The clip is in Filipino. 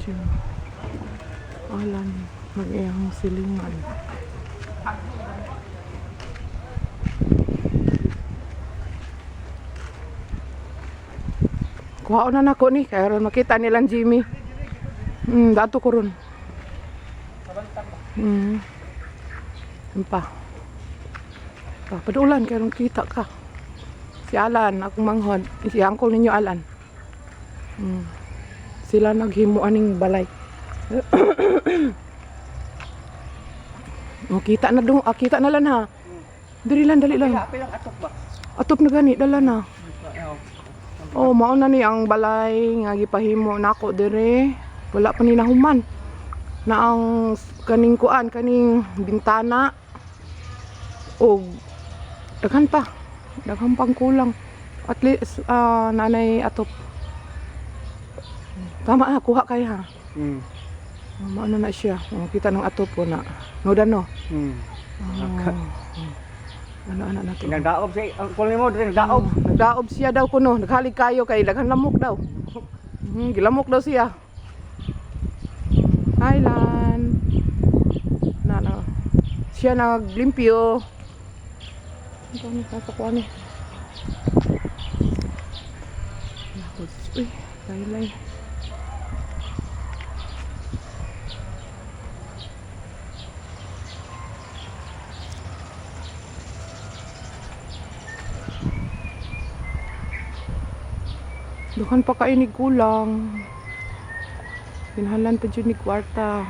gym. Alan, mag-iyang silingan. Kuhaon na nako ni, kaya ron makita nilang Jimmy. Dato ko ron. Pa. Padulan kaya ron kita ka. Si Alan, akong manghod. Si uncle ninyo Alan. Sila naghimo aning balay. Kita na dong, kita na lang ha. Dali lang, dali lang. Atop ba? Atop na gani, dala na. Oh, mao na ni ang balay nga gipahimo nako dire. Wala pa ni nahuman. Na ang kaning kuan, kaning bintana. O daghan pa. Daghang pang kulang. At least nanay atop. Tama na, kuha kay ha. Maano na siya. Kita ng atop ko na. Nodan no. Ano na to. Nagdaob siya. Ang kulay mo dire nagdaob. Nagdaob siya daw kuno. Naghalig kayo kay daghang lamok daw. Gilamok daw siya. Highland. Na. Siya naglimpyo. Ito ni kasakuan ni. Uy, laylay. Duhan pa kainig kulang. Pinhalan pa dyan ni kwarta.